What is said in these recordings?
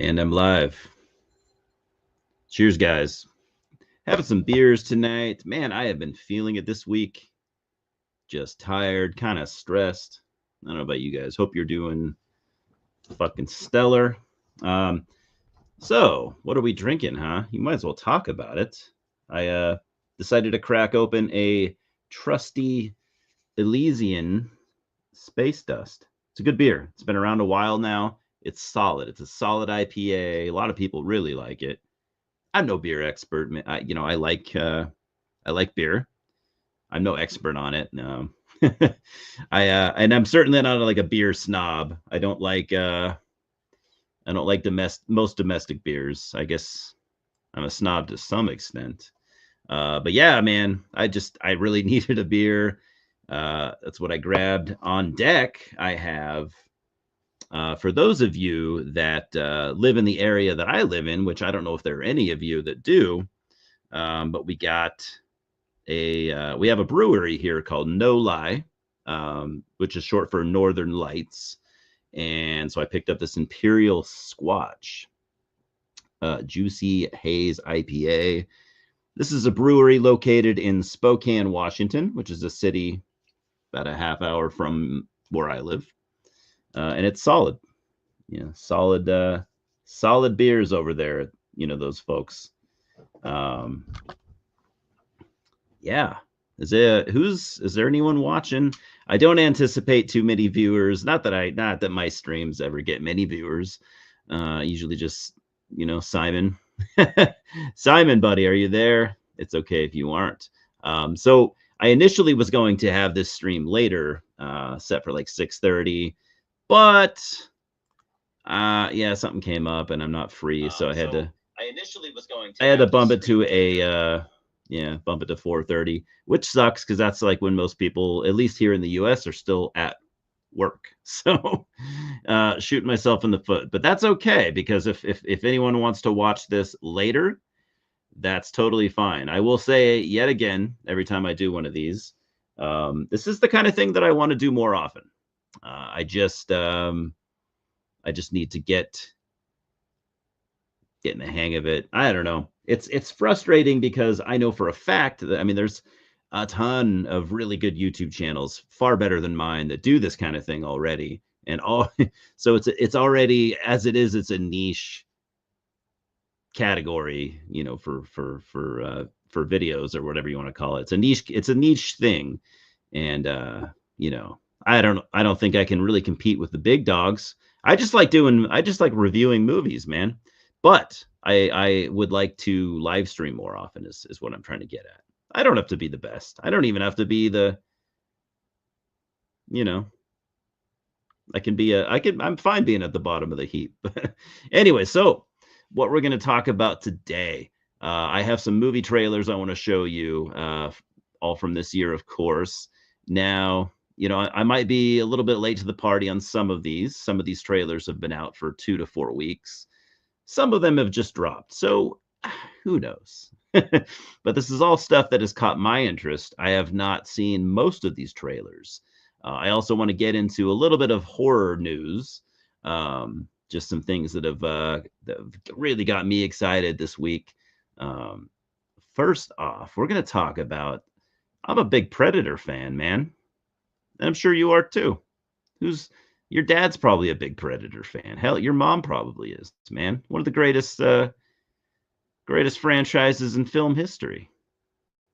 And I'm live. Cheers, guys. Having some beers tonight. Man, I have been feeling it this week. Just tired, kind of stressed. I don't know about you guys. Hope you're doing fucking stellar. Um, so, what are we drinking, huh? You might as well talk about it. I decided to crack open a trusty Elysian Space Dust. It's a good beer. It's been around a while now. It's solid. It's a solid IPA. A lot of people really like it. I'm no beer expert. I like beer. I'm no expert on it. No. And I'm certainly not like a beer snob. I don't like most domestic beers. I guess I'm a snob to some extent. But yeah, man, I really needed a beer. That's what I grabbed on deck. I have for those of you that live in the area that I live in, which I don't know if there are any of you that do, but we have a brewery here called No Lie, which is short for Northern Lights, and so I picked up this Imperial Squatch, Juicy Haze IPA. This is a brewery located in Spokane, Washington, which is a city about a half hour from where I live, and it's solid. Yeah, solid beers over there. Those folks. Um, yeah. Is there anyone watching? I don't anticipate too many viewers. Not that my streams ever get many viewers. Usually just, Simon. Simon, buddy, are you there? It's okay if you aren't. So I initially was going to have this stream later, set for like 6:30, but yeah, something came up and I'm not free, so I initially was going I to had to have this bump it to stream a later. bump it to 4:30, which sucks because that's like when most people, at least here in the US, are still at work. So shooting myself in the foot. But that's okay because if anyone wants to watch this later, that's totally fine. I will say yet again, every time I do one of these, this is the kind of thing that I want to do more often. I just need to get in the hang of it. I don't know. It's frustrating because I know for a fact that, I mean, there's a ton of really good YouTube channels, far better than mine, that do this kind of thing already. And all so it's already, as it is, it's a niche category, for videos or whatever you want to call it. It's a niche thing. And you know, I don't think I can really compete with the big dogs. I just like reviewing movies, man. But I would like to live stream more often is what I'm trying to get at. I don't have to be the best. I don't even have to be you know, I'm fine being at the bottom of the heap. Anyway, so what we're going to talk about today, I have some movie trailers I want to show you, all from this year, of course. Now, I might be a little bit late to the party on some of these. Some of these trailers have been out for 2 to 4 weeks. Some of them have just dropped. So who knows? But this is all stuff that has caught my interest. I have not seen most of these trailers. I also want to get into a little bit of horror news. Just some things that have really got me excited this week. Um, First off, we're going to talk about. I'm a big Predator fan, man. And I'm sure you are too. Who's Your dad's probably a big Predator fan. Hell, your mom probably is, man. One of the greatest franchises in film history.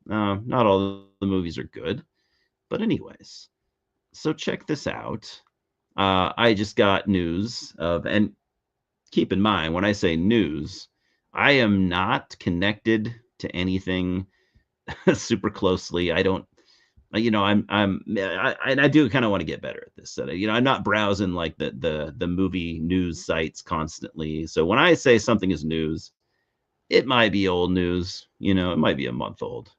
Not all the movies are good, but anyways. So check this out. I just got news and keep in mind when I say news, I am not connected to anything super closely. I don't, and I do kind of want to get better at this. So, I'm not browsing like the movie news sites constantly. So when I say something is news, it might be old news. It might be a month old.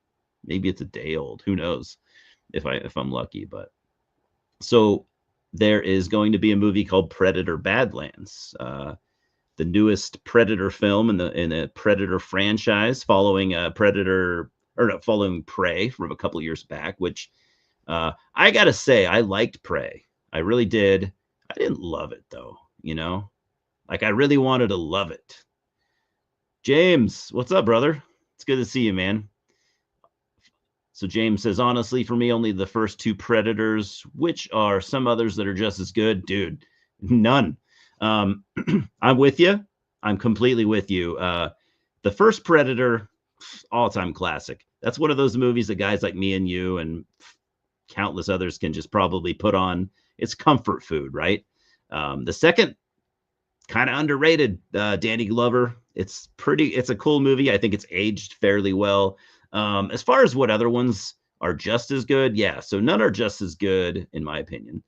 Maybe it's a day old. Who knows if I'm lucky. But so there is going to be a movie called Predator Badlands, the newest Predator film in the Predator franchise, following Predator, or no, following Prey from a couple years back. Which I gotta say, I liked Prey. I really did. I didn't love it though. Like I really wanted to love it. James, what's up, brother? It's good to see you, man. So James says, honestly, for me, only the first two Predators, which are some others that are just as good. Dude, none. Um, I'm with you. I'm completely with you. The first Predator, all-time classic. That's one of those movies that guys like me and you and countless others can just probably put on. It's comfort food, right? The second, kind of underrated, Danny Glover. It's a cool movie. I think it's aged fairly well. As far as what other ones are just as good, yeah. So none are just as good, in my opinion.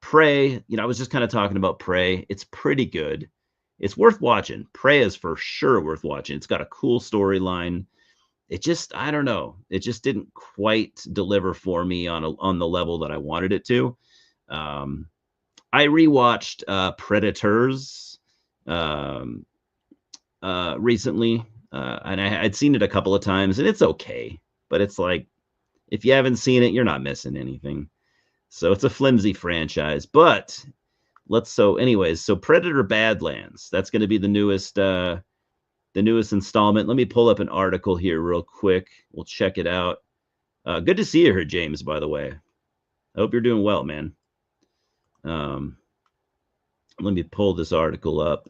Prey, I was just kind of talking about Prey. It's pretty good. It's worth watching. Prey is for sure worth watching. It's got a cool storyline. It just, I don't know. It just didn't quite deliver for me on the level that I wanted it to. I rewatched Predators recently, and I'd seen it a couple of times, and it's okay. But it's like, if you haven't seen it, you're not missing anything. So it's a flimsy franchise. But anyways, so Predator Badlands. That's going to be the newest installment. Let me pull up an article here real quick. We'll check it out. Good to see you here, James, by the way. I hope you're doing well, man. Let me pull this article up.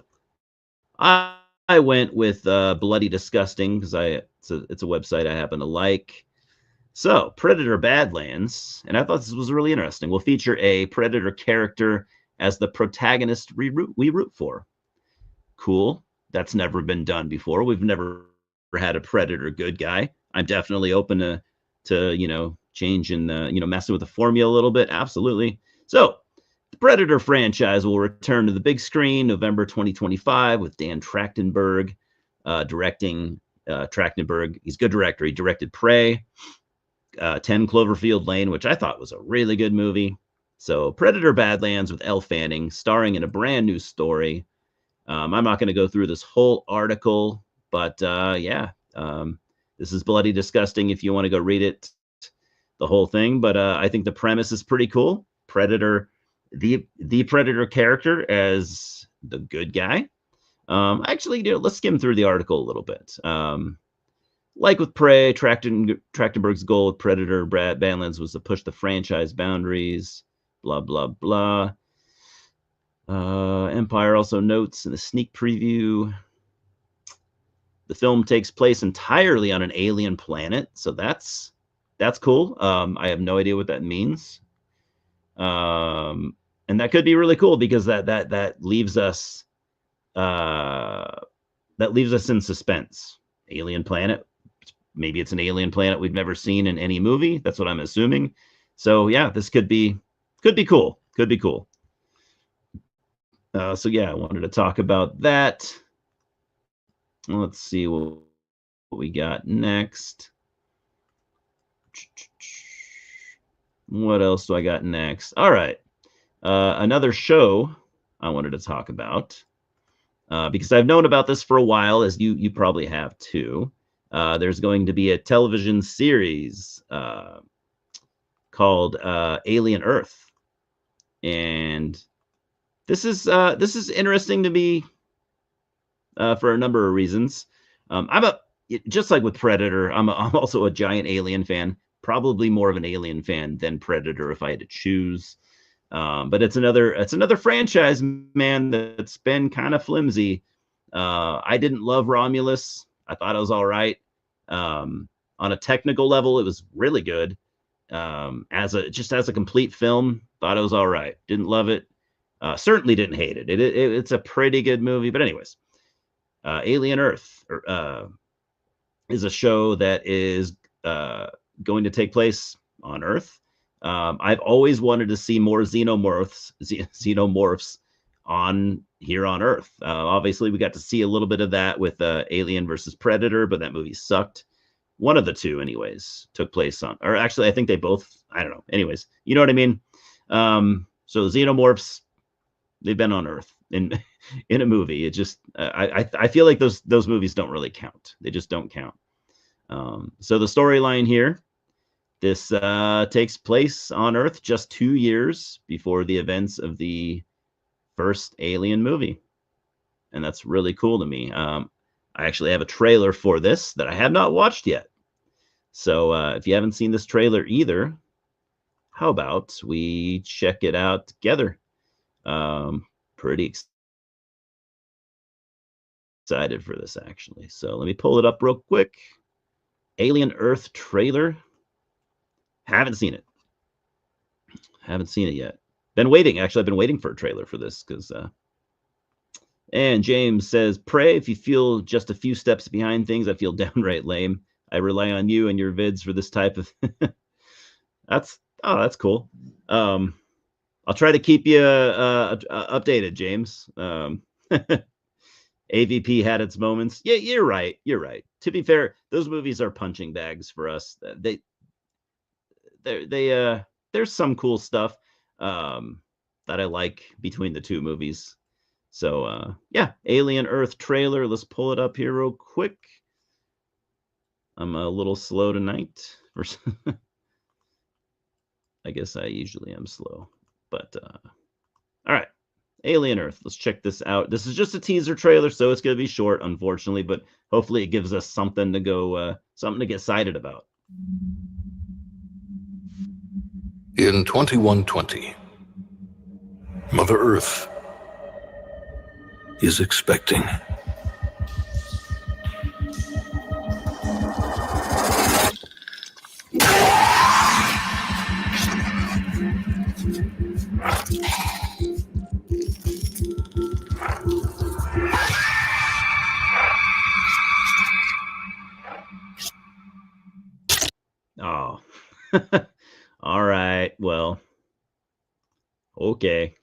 I went with Bloody Disgusting because it's a website I happen to like. So, Predator Badlands, and I thought this was really interesting, will feature a Predator character as the protagonist we root for. Cool. That's never been done before. We've never had a Predator good guy. I'm definitely open to changing messing with the formula a little bit. Absolutely. So, the Predator franchise will return to the big screen November 2025 with Dan Trachtenberg directing. Trachtenberg, he's a good director. He directed Prey, 10 Cloverfield Lane, which I thought was a really good movie. So Predator Badlands with Elle Fanning, starring in a brand new story. I'm not going to go through this whole article, but this is Bloody Disgusting if you want to go read it, the whole thing. But I think the premise is pretty cool. Predator, the Predator character as the good guy. Actually, let's skim through the article a little bit. Like with Prey, Trachtenberg's goal with Predator Badlands was to push the franchise boundaries, blah, blah, blah. Empire also notes in the sneak preview, the film takes place entirely on an alien planet, so that's cool. I have no idea what that means. And that could be really cool because that leaves us in suspense. Alien planet. Maybe it's an alien planet we've never seen in any movie. That's what I'm assuming. So yeah, this could be cool. Could be cool. So yeah, I wanted to talk about that. Let's see what we got next. What else do I got next? All right. Another show I wanted to talk about because I've known about this for a while, as you probably have too. There's going to be a television series called Alien Earth, and this is interesting to me for a number of reasons. Just like with Predator, I'm also a giant Alien fan. Probably more of an Alien fan than Predator if I had to choose. But it's another franchise, man, that's been kind of flimsy. I didn't love Romulus. I thought it was all right. On a technical level, it was really good. As a complete film, thought it was all right. Didn't love it. Certainly didn't hate it. It's a pretty good movie. But anyways, Alien Earth is a show that is going to take place on Earth. I've always wanted to see more xenomorphs on here on Earth. Obviously, we got to see a little bit of that with Alien versus Predator, but that movie sucked. One of the two, anyways, took place on, or actually, I think they both. I don't know. Anyways, you know what I mean. So xenomorphs, they've been on Earth in a movie. It just I feel like those movies don't really count. They just don't count. So the storyline here. This takes place on Earth just 2 years before the events of the first Alien movie, and that's really cool to me. I actually have a trailer for this that I have not watched yet. So if you haven't seen this trailer either, how about we check it out together? Pretty excited for this, actually. So let me pull it up real quick. Alien Earth trailer. Haven't seen it. Haven't seen it yet. Been waiting. Actually, I've been waiting for a trailer for this because. And James says, "Pray if you feel just a few steps behind things. I feel downright lame. I rely on you and your vids for this type of." that's cool. I'll try to keep you updated, James. AVP had its moments. Yeah, you're right. You're right. To be fair, those movies are punching bags for us. There's some cool stuff that I like between the two movies. So yeah, Alien Earth trailer. Let's pull it up here real quick. I'm a little slow tonight. I guess I usually am slow, but all right. Alien Earth. Let's check this out. This is just a teaser trailer, so it's going to be short, unfortunately, but hopefully it gives us something to go, something to get excited about. In 2120, Mother Earth is expecting. Oh, all right. Well, okay.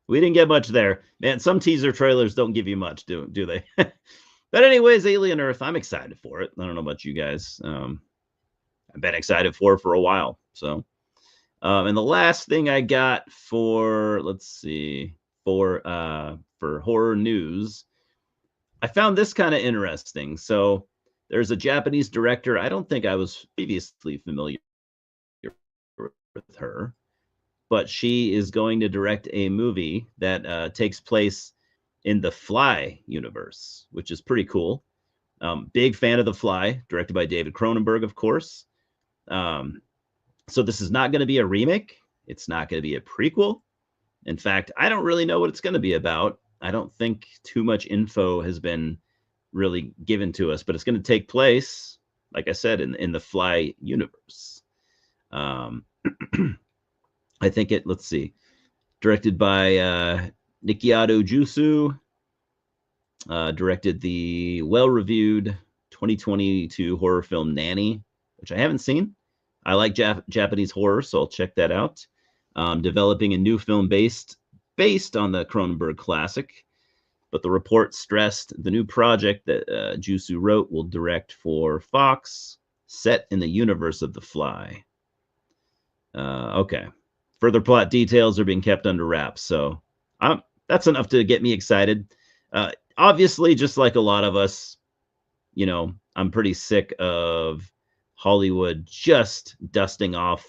We didn't get much there. Man, some teaser trailers don't give you much, do they? But anyways, Alien Earth, I'm excited for it. I don't know about you guys. I've been excited for it for a while. So, and the last thing I got for, let's see, for horror news, I found this kind of interesting. So there's a Japanese director. I don't think I was previously familiar with her, but she is going to direct a movie that takes place in the Fly universe, which is pretty cool. Big fan of The Fly, directed by David Cronenberg, of course. So this is not going to be a remake. It's not going to be a prequel. In fact, I don't really know what it's going to be about. I don't think too much info has been really given to us, but it's going to take place, like I said, in the Fly universe. I think let's see, directed by Nikiado Jusu, directed the well-reviewed 2022 horror film Nanny, which I haven't seen. I like Japanese horror, so I'll check that out. Developing a new film based on the Cronenberg classic, but the report stressed the new project that Jusu wrote will direct for Fox, set in the universe of The Fly. Okay. Further plot details are being kept under wraps, so that's enough to get me excited. Obviously, just like a lot of us, I'm pretty sick of Hollywood just dusting off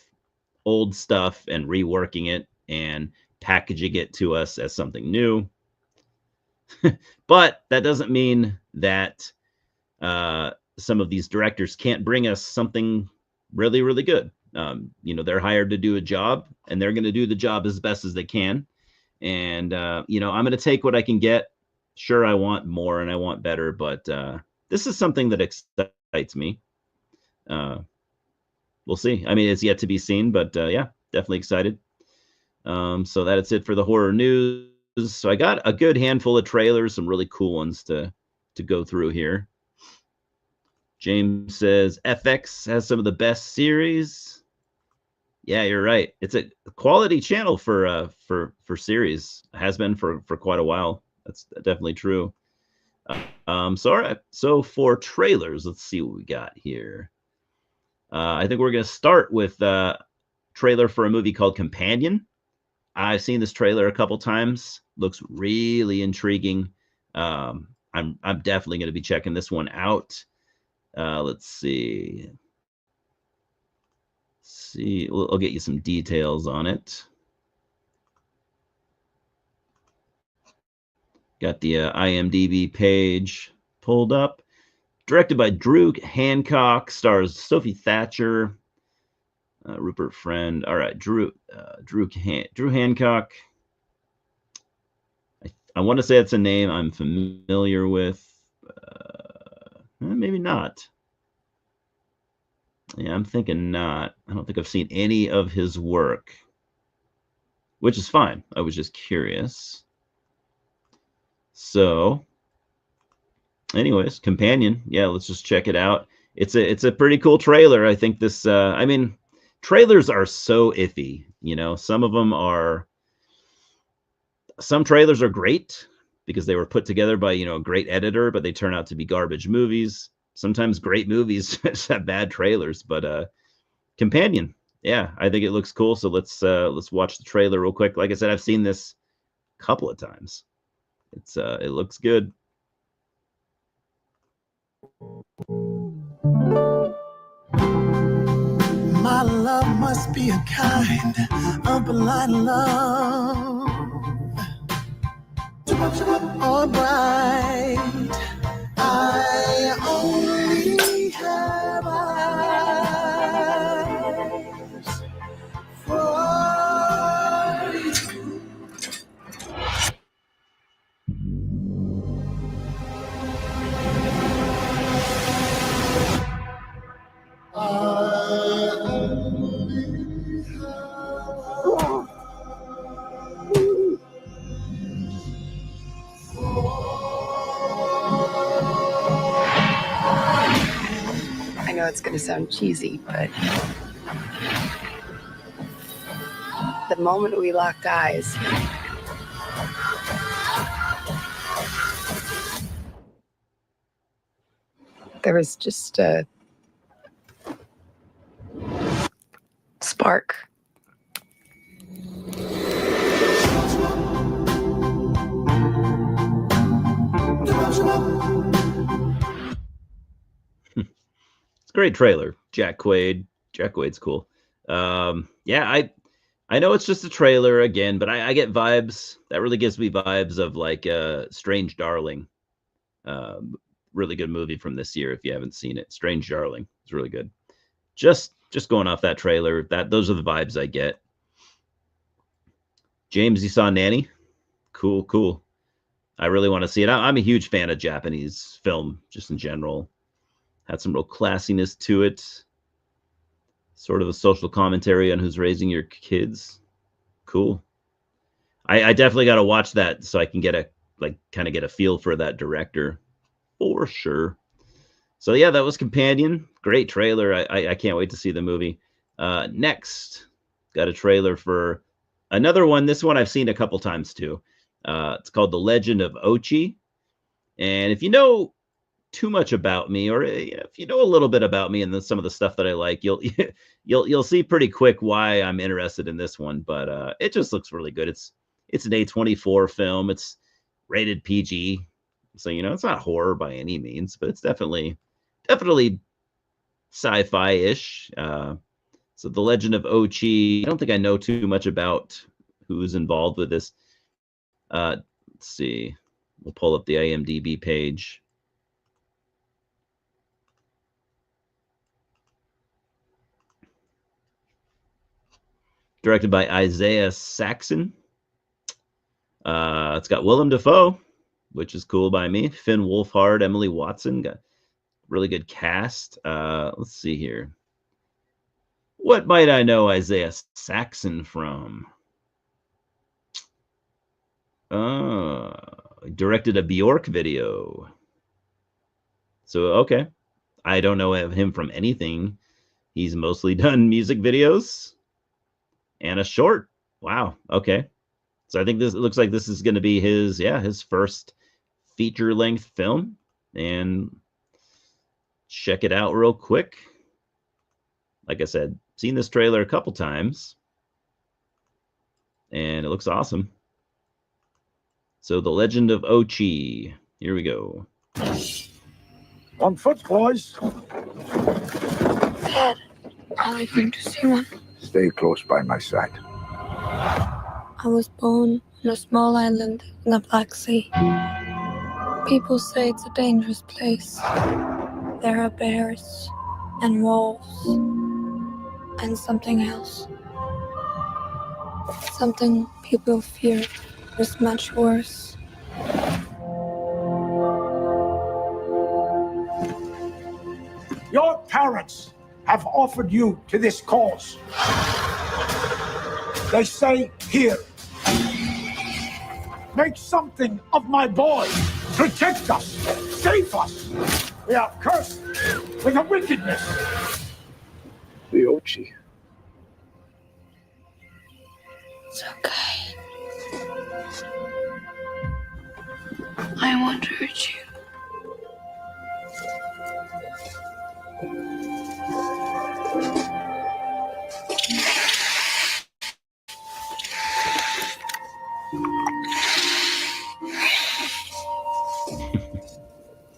old stuff and reworking it and packaging it to us as something new. But that doesn't mean that some of these directors can't bring us something really, really good. They're hired to do a job, and they're going to do the job as best as they can. And, I'm going to take what I can get. Sure, I want more and I want better, but this is something that excites me. We'll see. I mean, it's yet to be seen, but yeah, definitely excited. So that's it for the horror news. So I got a good handful of trailers, some really cool ones to go through here. James says FX has some of the best series. Yeah, you're right. It's a quality channel for series. It has been for quite a while. That's definitely true. All right. So for trailers, let's see what we got here. I think we're gonna start with trailer for a movie called Companion. I've seen this trailer a couple times. Looks really intriguing. I'm definitely going to be checking this one out. Let's see. I'll get you some details on it. Got the IMDb page pulled up. Directed by Drew Hancock, stars Sophie Thatcher, Rupert Friend. All right, Drew Hancock. I want to say it's a name I'm familiar with. Maybe not. Yeah, I'm thinking not. I don't think I've seen any of his work, which is fine. I was just curious. So, anyways, Companion. Yeah, let's just check it out. It's a pretty cool trailer. I think this. I mean, trailers are so iffy. You know, some trailers are great because they were put together by a great editor, but they turn out to be garbage movies. Sometimes great movies just have bad trailers, but Companion, yeah, I think it looks cool. So let's watch the trailer real quick. Like I said, I've seen this a couple of times. It looks good. My love must be a kind of blind love, or bright. I only have eyes for you. I know it's going to sound cheesy, but the moment we locked eyes, there was just a spark. It's a great trailer. Jack Quaid's cool. Yeah, I know it's just a trailer again, but I get vibes. That really gives me vibes of like Strange Darling. Really good movie from this year if you haven't seen it. Strange Darling. It's really good. Just going off that trailer, those are the vibes I get. James, you saw Nanny? Cool. I really want to see it. I'm a huge fan of Japanese film, just in general. Had some real classiness to it. Sort of a social commentary on who's raising your kids. Cool. I definitely got to watch that so I can get a feel for that director for sure. So yeah, that was Companion. Great trailer. I can't wait to see the movie. Next, got a trailer for another one. This one I've seen a couple times too. It's called The Legend of Ochi. And if you know too much about me, or if you know a little bit about me and some of the stuff that I like, you'll see pretty quick why I'm interested in this one. But it just looks really good. It's an A24 film. It's rated PG, so it's not horror by any means, but it's definitely sci-fi-ish. So The Legend of Ochi. I don't think I know too much about who's involved with this. Let's see. We'll pull up the IMDb page. Directed by Isaiah Saxon. It's got Willem Dafoe, which is cool by me. Finn Wolfhard, Emily Watson. Got really good cast. Let's see here. What might I know Isaiah Saxon from? Directed a Bjork video. So, okay. I don't know him from anything. He's mostly done music videos and a short. Wow. Okay. So I think it looks like this is going to be his first feature-length film. And check it out real quick. Like I said, seen this trailer a couple times. And it looks awesome. So The Legend of Ochi. Here we go. On foot, boys. Dad, I'd like to see one. Stay close by my side. I was born on a small island in the Black Sea. People say it's a dangerous place. There are bears and wolves and something else. Something people fear is much worse. Your parents have offered you to this cause. They say, here, make something of my boy. Protect us. Save us. We are cursed with a wickedness. The Ochi. It's okay. I won't hurt you.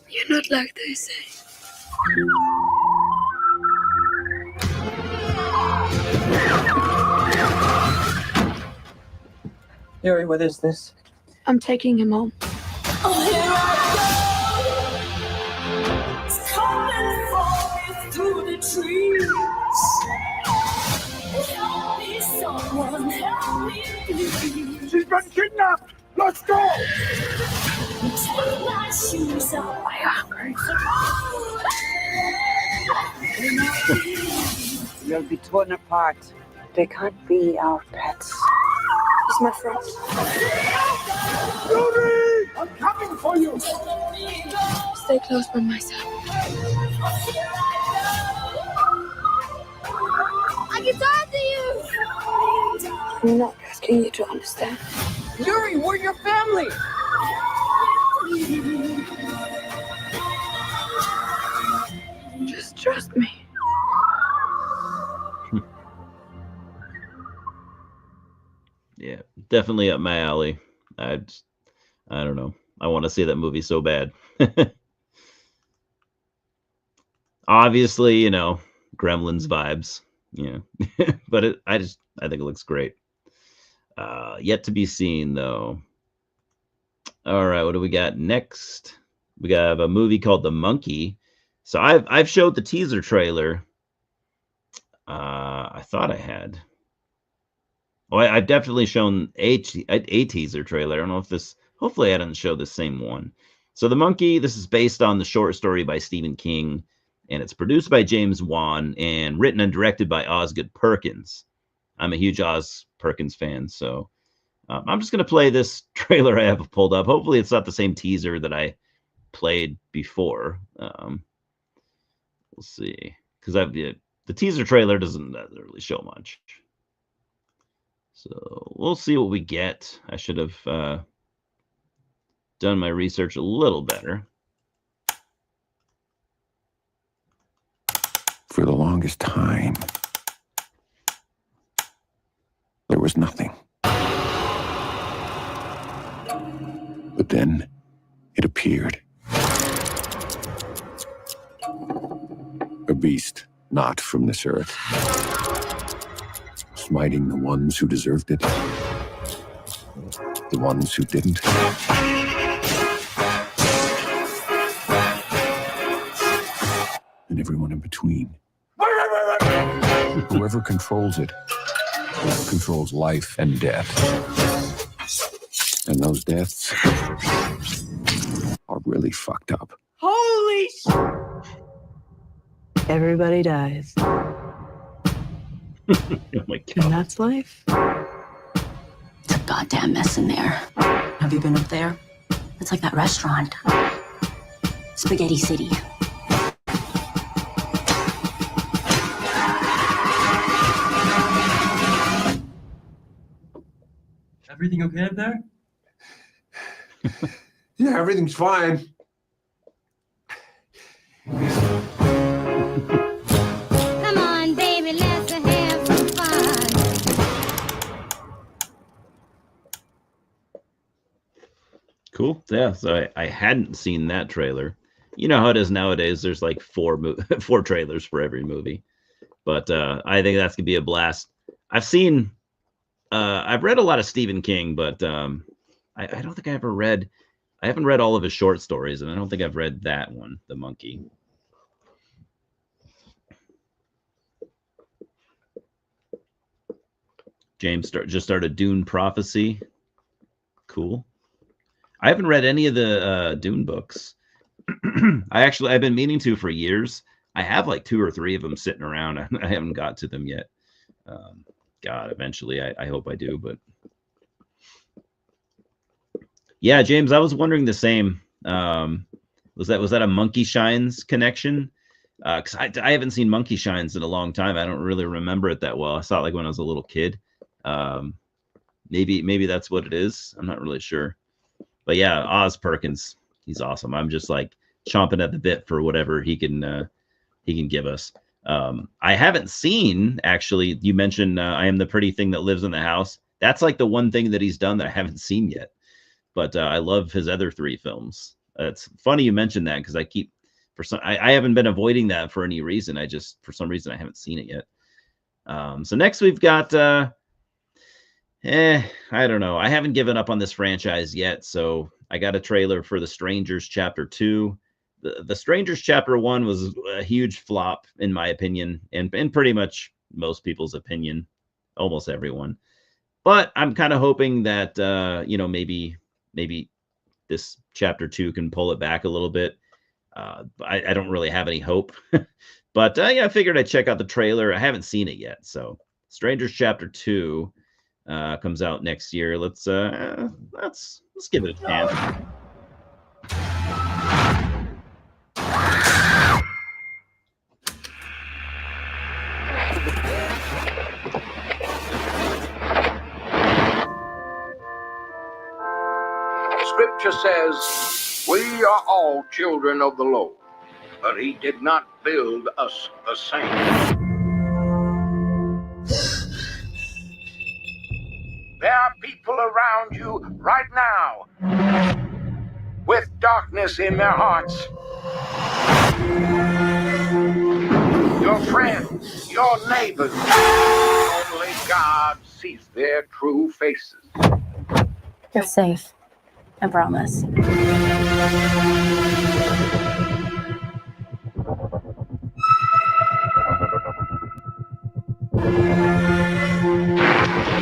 You're not like they say. Yuri, what is this? I'm taking him home. It's coming for me through the trees. Help me, someone, help me, please. She's been kidnapped. Let's go. Take my shoes off. I'm hungry. You'll be torn apart. They can't be our pets. He's my friend. Yuri, I'm coming for you. Stay close by my side. I can talk to you. I'm not asking you to understand. Yuri, we're your family! Just trust me. Yeah, definitely up my alley. I don't know. I want to see that movie so bad. Obviously, Gremlins vibes. Yeah, but I think it looks great. Yet to be seen though. All right, what do we got next? We got a movie called The Monkey. So I've showed the teaser trailer. I thought I had. Oh, I've definitely shown a teaser trailer. I don't know if this. Hopefully, I didn't show the same one. So The Monkey. This is based on the short story by Stephen King, and it's produced by James Wan and written and directed by Osgood Perkins. I'm a huge Oz Perkins fan, so I'm just gonna play this trailer I have pulled up. Hopefully, it's not the same teaser that I played before. We'll see, because the teaser trailer doesn't really show much. So we'll see what we get. I should have done my research a little better. For the longest time, there was nothing. But then it appeared. A beast not from this earth, smiting the ones who deserved it, the ones who didn't. And everyone in between. Whoever controls it controls life and death. And those deaths are really fucked up. Holy sh! Everybody dies. Oh my And god. that's life. It's a goddamn mess in there. Have you been up there? It's like that restaurant. Spaghetti City. Everything okay up there? Yeah, everything's fine. Come on, baby, let's have some fun. Cool. Yeah, so I hadn't seen that trailer. You know how it is nowadays. There's like four trailers for every movie. But I think that's gonna be a blast. I've seen I've read a lot of Stephen King, but I don't think I ever read. I haven't read all of his short stories, and I don't think I've read that one, The Monkey. James just started Dune Prophecy. Cool. I haven't read any of the Dune books. I've been meaning to for years. I have like 2 or 3 of them sitting around. I haven't got to them yet. God, eventually, I hope I do. But yeah, James, I was wondering the same. Was that a Monkey Shines connection? Because I haven't seen Monkey Shines in a long time. I don't really remember it that well. I saw it like when I was a little kid. Maybe that's what it is. I'm not really sure. But yeah, Oz Perkins, he's awesome. I'm just like chomping at the bit for whatever he can give us. I haven't seen, actually, you mentioned I Am the Pretty Thing That Lives in the House. That's like the one thing that he's done that I haven't seen yet. But I love his other 3 films. It's funny you mentioned that because I haven't been avoiding that for any reason. For some reason, I haven't seen it yet. So next we've got, I don't know. I haven't given up on this franchise yet. So I got a trailer for The Strangers Chapter 2. The Strangers Chapter 1 was a huge flop, in my opinion, and pretty much most people's opinion, almost everyone. But I'm kind of hoping that, maybe this Chapter 2 can pull it back a little bit. I don't really have any hope. But yeah, I figured I'd check out the trailer. I haven't seen it yet. So Strangers Chapter 2 comes out next year. Let's give it a chance. Scripture says, we are all children of the Lord, but he did not build us the same. There are people around you right now with darkness in their hearts. Your friends, your neighbors, only God sees their true faces. You're safe. I promise.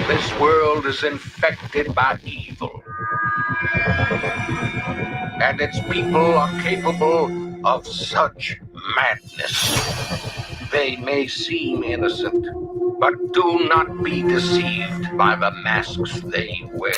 This world is infected by evil, and its people are capable of such madness. They may seem innocent, but do not be deceived by the masks they wear.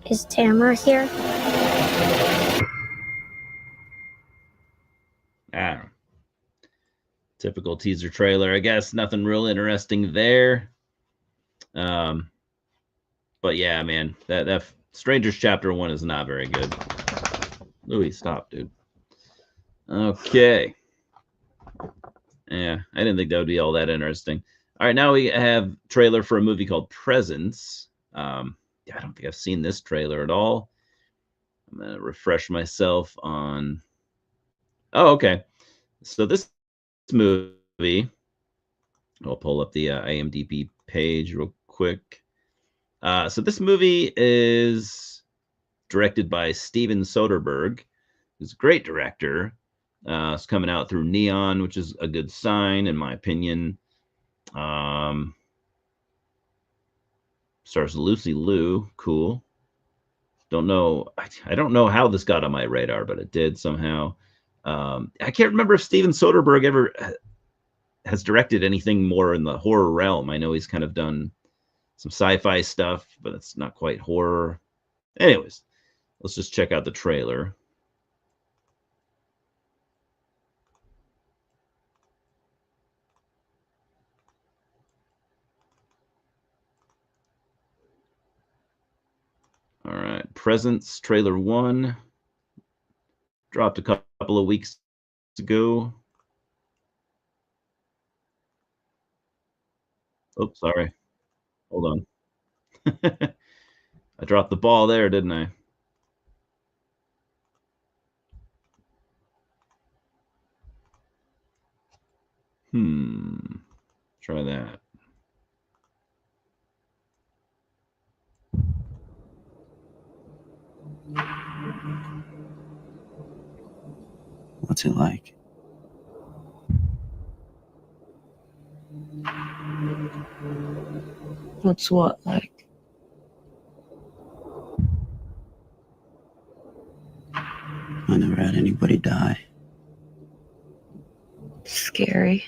Is Tamara here? Typical teaser trailer, I guess. Nothing real interesting there. But yeah, man, that Strangers Chapter 1 is not very good. Louis, stop, dude. Okay. Yeah, I didn't think that would be all that interesting. All right, now we have trailer for a movie called Presence. Yeah, I don't think I've seen this trailer at all. I'm gonna refresh myself on. Oh, okay. So this movie, I'll pull up the IMDb page real quick. So this movie is directed by Steven Soderbergh, who's a great director. It's coming out through Neon, which is a good sign, in my opinion. Stars Lucy Liu, cool. Don't know. I don't know how this got on my radar, but it did somehow. I can't remember if Steven Soderbergh ever has directed anything more in the horror realm. I know he's kind of done some sci-fi stuff, but it's not quite horror. Anyways, let's just check out the trailer. All right, Presence trailer 1 dropped a couple of weeks ago. Oh, sorry. Hold on. I dropped the ball there, didn't I? Try that. What's it like? What's what like? I never had anybody die. Scary.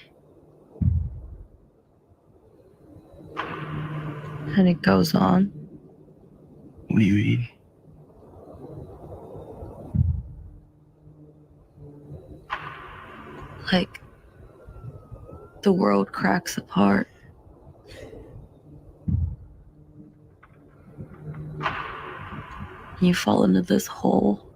And it goes on. What do you mean? Like, the world cracks apart. You fall into this hole.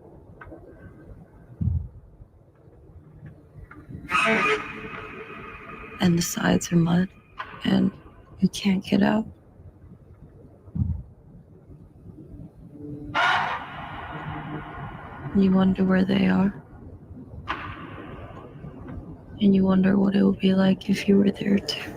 And the sides are mud. And you can't get out. You wonder where they are. And you wonder what it would be like if you were there too.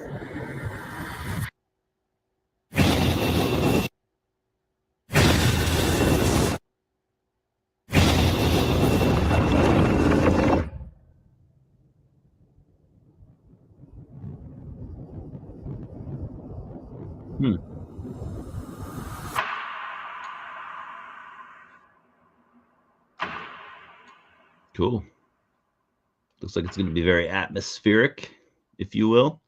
Cool. Looks like it's going to be very atmospheric, if you will.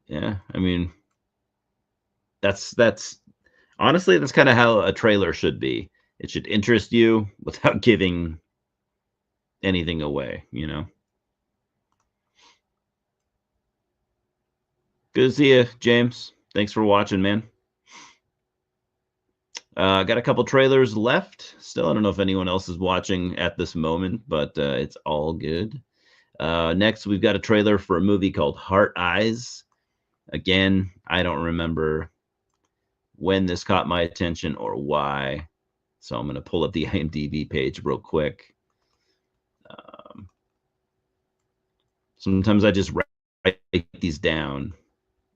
Yeah, I mean, that's honestly, that's kind of how a trailer should be. It should interest you without giving anything away, you know? Good to see you, James. Thanks for watching, man. Got a couple trailers left. Still, I don't know if anyone else is watching at this moment, but it's all good. Next, we've got a trailer for a movie called Heart Eyes. Again, I don't remember when this caught my attention or why. So I'm going to pull up the IMDb page real quick. Sometimes I just write these down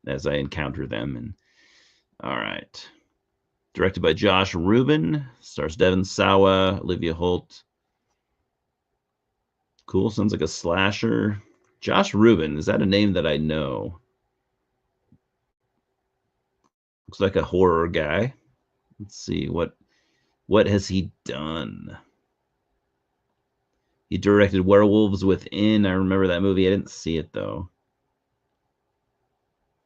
as I encounter them. And all right. Directed by Josh Rubin. Stars Devon Sawa, Olivia Holt. Cool. Sounds like a slasher. Josh Rubin. Is that a name that I know? Looks like a horror guy. Let's see. What has he done? He directed Werewolves Within. I remember that movie. I didn't see it, though.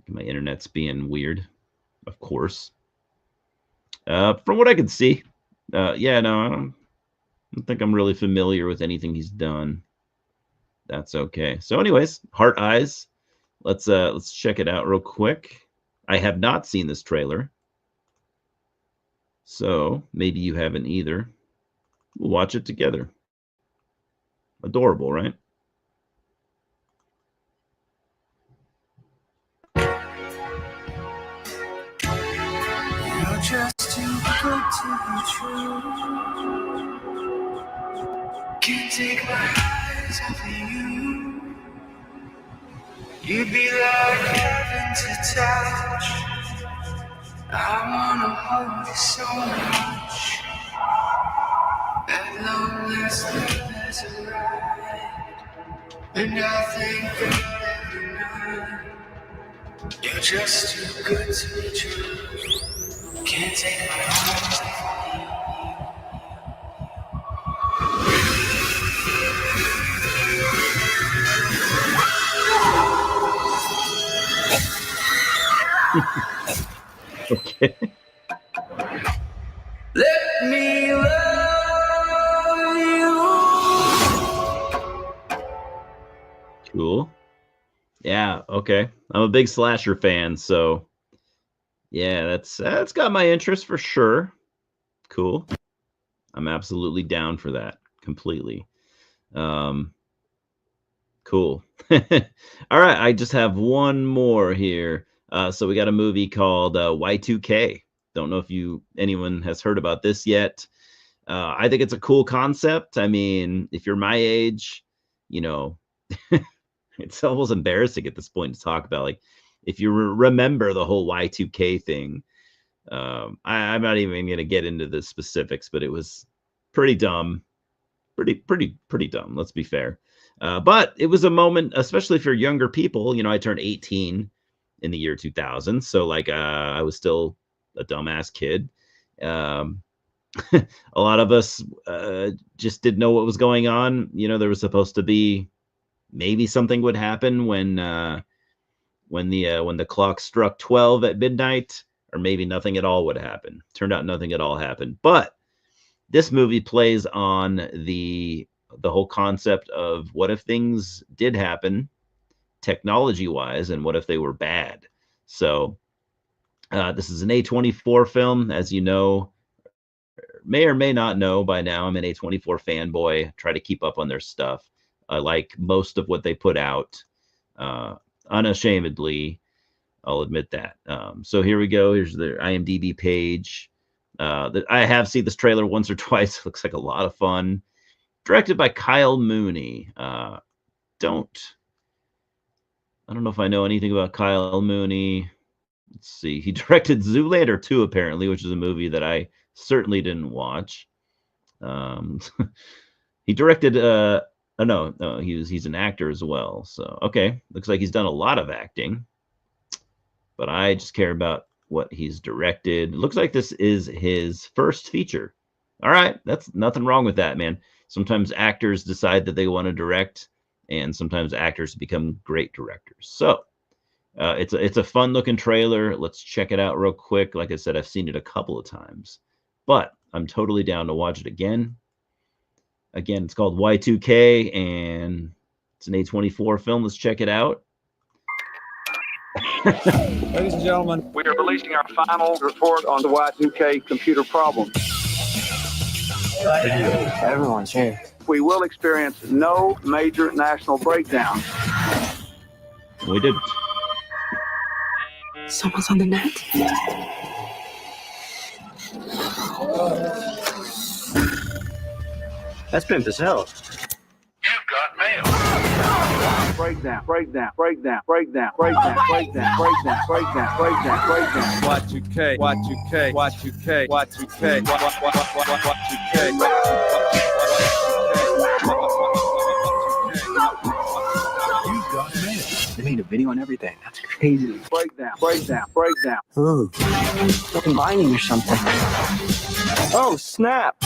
My internet's being weird, of course. From what I can see, yeah, no, I don't think I'm really familiar with anything he's done. That's okay. So anyways, Heart Eyes. Let's check it out real quick. I have not seen this trailer. So maybe you haven't either. We'll watch it together. Adorable, right? You're just too good to be true. Can't take my eyes off of you. You'd be like heaven to touch. I wanna hold you so much. At long last, there's a ride, and I thank God every night. You're just too good to be true. Can't take my eyes off Okay. Let me love you. Cool. Yeah, okay. I'm a big slasher fan, so yeah, that's got my interest for sure. Cool. I'm absolutely down for that completely. Cool. All right, I just have one more here. So we got a movie called Y2K. Don't know if anyone has heard about this yet. I think it's a cool concept. I mean, if you're my age, you know, it's almost embarrassing at this point to talk about. Like, if you remember the whole Y2K thing, I'm not even going to get into the specifics, but it was pretty dumb, pretty dumb. Let's be fair. But it was a moment, especially for younger people. You know, I turned 18 in the year 2000, so like I was still a dumbass kid. A lot of us just didn't know what was going on. You know, there was supposed to be maybe something would happen when the clock struck 12 at midnight, or maybe nothing at all would happen. Turned out nothing at all happened. But this movie plays on the whole concept of what if things did happen technology wise, and what if they were bad. So this is an A24 film, as you know, may or may not know by now. I'm an A24 fanboy. Try to keep up on their stuff. I like most of what they put out, unashamedly. I'll admit that. So here we go. Here's their IMDb page. I have seen this trailer once or twice. Looks like a lot of fun. Directed by Kyle Mooney. I don't know if I know anything about Kyle Mooney. Let's see. He directed Zoolander 2, apparently, which is a movie that I certainly didn't watch. He directed no, he's an actor as well. So okay, looks like he's done a lot of acting. But I just care about what he's directed. Looks like this is his first feature. All right, that's nothing wrong with that, man. Sometimes actors decide that they want to direct, and sometimes actors become great directors. So it's a fun looking trailer. Let's check it out real quick. Like I said, I've seen it a couple of times, but I'm totally down to watch it again. Again, it's called Y2K, and it's an A24 film. Let's check it out. Ladies and gentlemen, we are releasing our final report on the Y2K computer problem. Everyone's here. We will experience no major national breakdown. We didn't. Someone's on the net. That's been bizarre. You've got mail. Breakdown. Y2K, Y2K, Y2K, Y2K, Y2K. You've got mail. They made a video on everything. That's crazy. Breakdown. Ooh, combining or something. Oh, snap.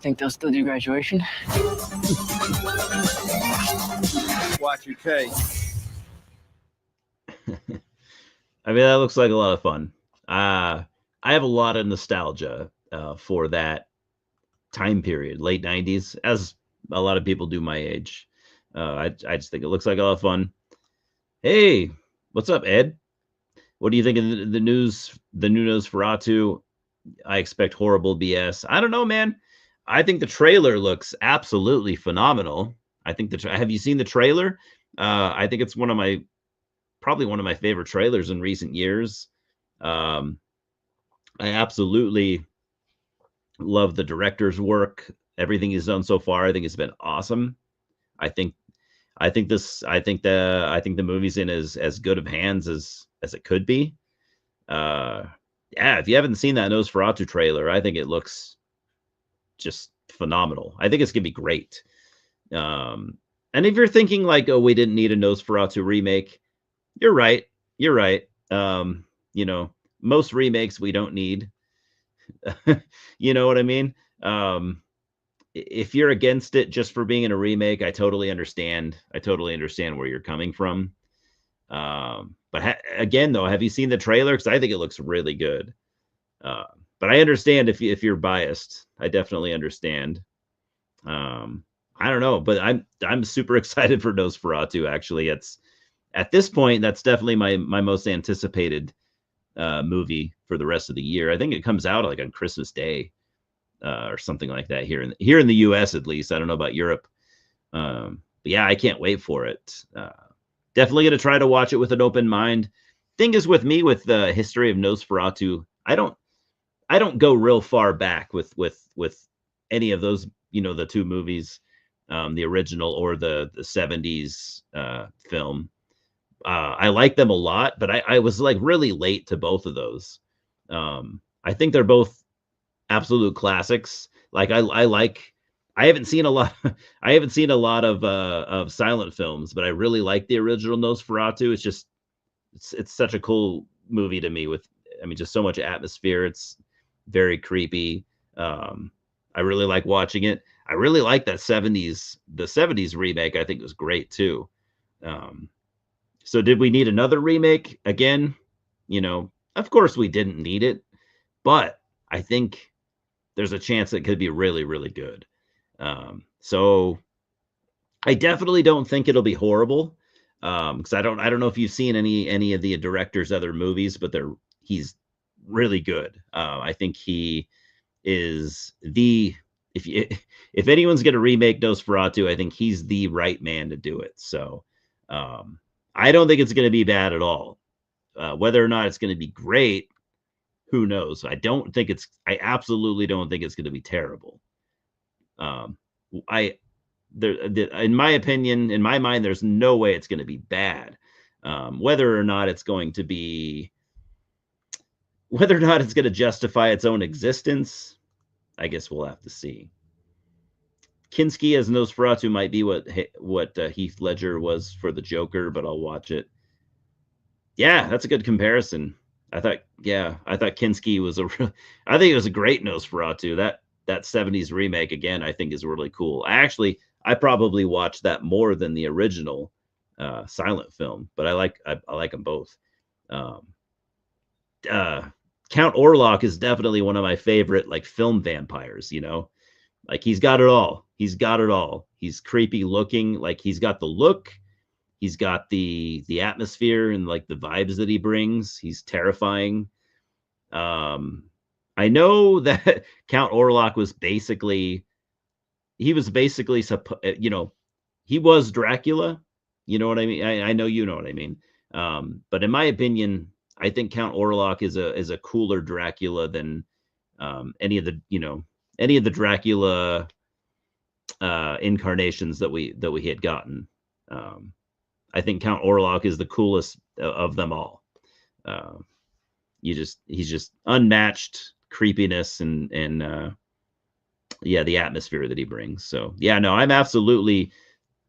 Think they'll still do graduation? Y2K. I mean, that looks like a lot of fun. I have a lot of nostalgia for that time period, late 90s, as a lot of people do my age. I just think it looks like a lot of fun. Hey, what's up, Ed? What do you think of the news? The new Nosferatu? I expect horrible BS. I don't know, man. I think the trailer looks absolutely phenomenal. I think have you seen the trailer? I think it's probably one of my favorite trailers in recent years. I absolutely love the director's work. Everything he's done so far, I think it's been awesome. I think the movie's in as good of hands as it could be. Yeah, if you haven't seen that Nosferatu trailer, I think it looks just phenomenal. I think it's gonna be great. And if you're thinking like, oh, we didn't need a Nosferatu remake, you're right. You know, most remakes we don't need. You know what I mean? If you're against it just for being in a remake, I totally understand. I totally understand where you're coming from. But again, though, have you seen the trailer? Because I think it looks really good. But I understand if you're biased. I definitely understand. I don't know, but I'm super excited for Nosferatu. Actually, it's at this point that's definitely my most anticipated movie for the rest of the year. I think it comes out like on Christmas Day or something like that here in the US at least. I don't know about Europe. But yeah, I can't wait for it. Definitely going to try to watch it with an open mind. Thing is with me with the history of Nosferatu, I don't go real far back with any of those, the two movies, the original or the 70s film. I like them a lot, but I was like really late to both of those. I think they're both absolute classics. Like I haven't seen a lot of silent films, but I really like the original Nosferatu. It's just it's such a cool movie to me with, I mean, just so much atmosphere. It's very creepy. I really like watching it. I really like the 70s remake. I think was great too. So did we need another remake again? Of course we didn't need it, but I think there's a chance it could be really, really good. So I definitely don't think it'll be horrible. Because I don't know if you've seen any of the director's other movies, but he's really good. I think he is if anyone's going to remake Nosferatu, I think he's the right man to do it. So I don't think it's going to be bad at all. Whether or not it's going to be great, who knows? I absolutely don't think it's going to be terrible. In my opinion, in my mind, there's no way it's going to be bad. Whether or not it's going to justify its own existence, I guess we'll have to see. Kinski as Nosferatu might be what Heath Ledger was for the Joker, but I'll watch it. Yeah, that's a good comparison. I thought Kinski was I think it was a great Nosferatu. That 70s remake again, I think is really cool. I probably watched that more than the original silent film, but I like them both. Count Orlok is definitely one of my favorite like film vampires, like he's got it all. He's creepy looking, like he's got the look, he's got the atmosphere and like the vibes that he brings. He's terrifying. I know that Count Orlok was basically he was Dracula. You know what I mean? I know you know what I mean. But in my opinion, I think Count Orlok is a cooler Dracula than any of the Dracula incarnations that we had gotten. I think Count Orlok is the coolest of them all. He's just unmatched creepiness and the atmosphere that he brings. So yeah, no, I'm absolutely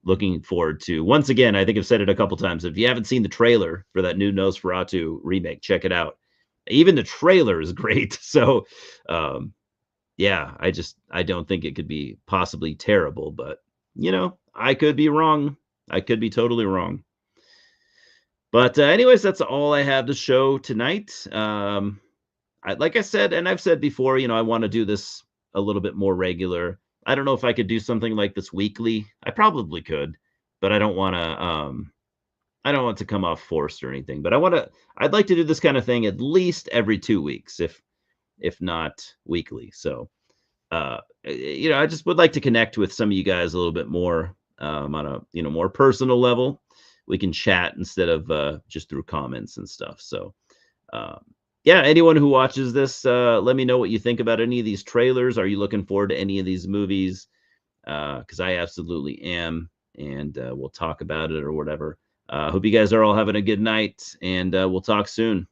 looking forward to, once again, I think I've said it a couple times, if you haven't seen the trailer for that new Nosferatu remake, check it out. Even the trailer is great. So yeah, I don't think it could be possibly terrible, but I could be wrong. I could be totally wrong. But anyways, that's all I have to show tonight. Like I said, and I've said before, I want to do this a little bit more regular. I don't know if I could do something like this weekly. I probably could, but I don't want to come off forced or anything. But I'd like to do this kind of thing at least every 2 weeks, if not weekly. So I just would like to connect with some of you guys a little bit more on a more personal level. We can chat instead of just through comments and stuff. So yeah, anyone who watches this, let me know what you think about any of these trailers. Are you looking forward to any of these movies? Because I absolutely am, and we'll talk about it or whatever. Hope you guys are all having a good night, and we'll talk soon.